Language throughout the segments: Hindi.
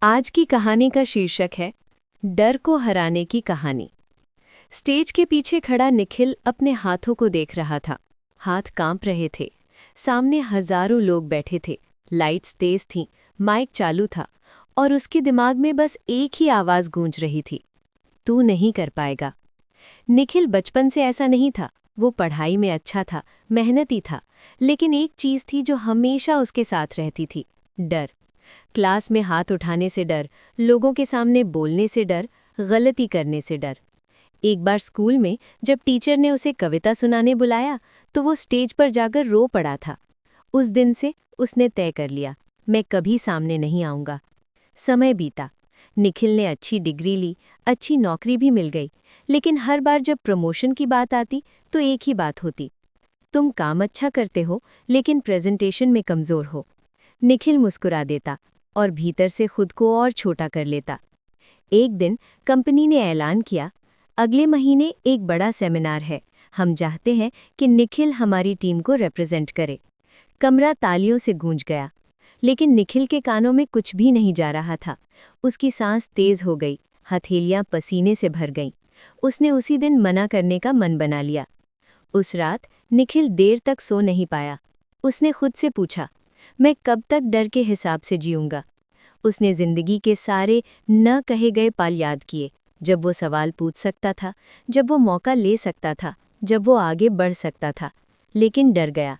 आज की कहानी का शीर्षक है डर को हराने की कहानी। स्टेज के पीछे खड़ा निखिल अपने हाथों को देख रहा था। हाथ कांप रहे थे। सामने हजारों लोग बैठे थे। लाइट्स तेज थीं, माइक चालू था और उसके दिमाग में बस एक ही आवाज गूंज रही थी, तू नहीं कर पाएगा। निखिल बचपन से ऐसा नहीं था। वो पढ़ाई में अच्छा था, मेहनती था, लेकिन एक चीज थी जो हमेशा उसके साथ रहती थी, डर। क्लास में हाथ उठाने से डर, लोगों के सामने बोलने से डर, गलती करने से डर। एक बार स्कूल में जब टीचर ने उसे कविता सुनाने बुलाया तो वो स्टेज पर जाकर रो पड़ा था। उस दिन से उसने तय कर लिया, मैं कभी सामने नहीं आऊंगा। समय बीता। निखिल ने अच्छी डिग्री ली, अच्छी नौकरी भी मिल गई, लेकिन हर बार जब प्रमोशन की बात आती तो एक ही बात होती, तुम काम अच्छा करते हो लेकिन प्रेजेंटेशन में कमजोर हो। निखिल मुस्कुरा देता और भीतर से खुद को और छोटा कर लेता। एक दिन कंपनी ने ऐलान किया, अगले महीने एक बड़ा सेमिनार है, हम चाहते हैं कि निखिल हमारी टीम को रिप्रेजेंट करे। कमरा तालियों से गूंज गया, लेकिन निखिल के कानों में कुछ भी नहीं जा रहा था। उसकी सांस तेज हो गई, हथेलियां पसीने से भर गईं। उसने उसी दिन मना करने का मन बना लिया। उस रात निखिल देर तक सो नहीं पाया। उसने खुद से पूछा, मैं कब तक डर के हिसाब से जीऊंगा। उसने जिंदगी के सारे न कहे गए पल याद किए, जब वो सवाल पूछ सकता था, जब वो मौका ले सकता था, जब वो आगे बढ़ सकता था, लेकिन डर गया।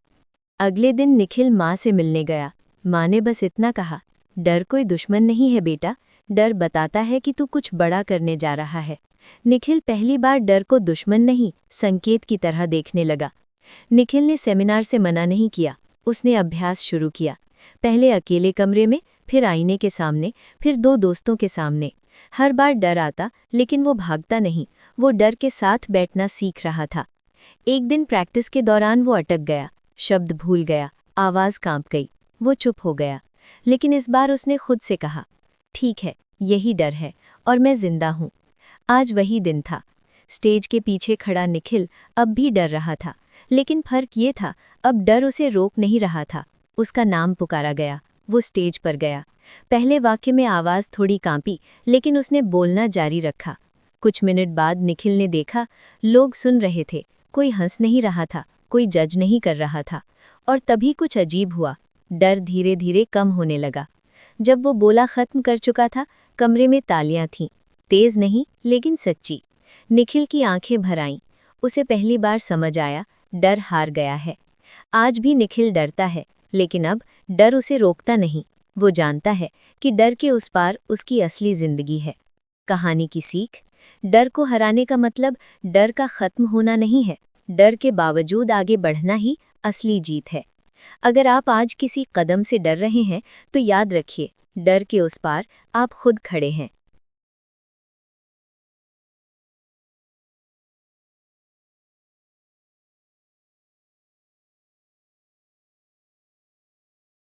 अगले दिन निखिल माँ से मिलने गया। माँ ने बस इतना कहा, डर कोई दुश्मन नहीं है बेटा, डर बताता है कि तू कुछ बड़ा करने जा रहा है। निखिल पहली बार डर को दुश्मन नहीं, संकेत की तरह देखने लगा। निखिल ने सेमिनार से मना नहीं किया। उसने अभ्यास शुरू किया, पहले अकेले कमरे में, फिर आईने के सामने, फिर दो दोस्तों के सामने। हर बार डर आता, लेकिन वो भागता नहीं, वो डर के साथ बैठना सीख रहा था। एक दिन प्रैक्टिस के दौरान वो अटक गया, शब्द भूल गया, आवाज़ कांप गई। वो चुप हो गया, लेकिन इस बार उसने खुद से कहा, ठीक है, यही डर है और मैं जिंदा हूँ। आज वही दिन था। स्टेज के पीछे खड़ा निखिल अब भी डर रहा था, लेकिन फर्क ये था, अब डर उसे रोक नहीं रहा था। उसका नाम पुकारा गया। वो स्टेज पर गया। पहले वाक्य में आवाज़ थोड़ी कांपी, लेकिन उसने बोलना जारी रखा। कुछ मिनट बाद निखिल ने देखा, लोग सुन रहे थे, कोई हंस नहीं रहा था, कोई जज नहीं कर रहा था। और तभी कुछ अजीब हुआ, डर धीरे धीरे कम होने लगा। जब वो बोला ख़त्म कर चुका था, कमरे में तालियां थीं, तेज़ नहीं लेकिन सच्ची। निखिल की आंखें भर आईं। उसे पहली बार समझ आया, डर हार गया है। आज भी निखिल डरता है, लेकिन अब डर उसे रोकता नहीं। वो जानता है कि डर के उस पार उसकी असली जिंदगी है। कहानी की सीख, डर को हराने का मतलब डर का खत्म होना नहीं है, डर के बावजूद आगे बढ़ना ही असली जीत है। अगर आप आज किसी कदम से डर रहे हैं, तो याद रखिए, डर के उस पार आप खुद खड़े हैं।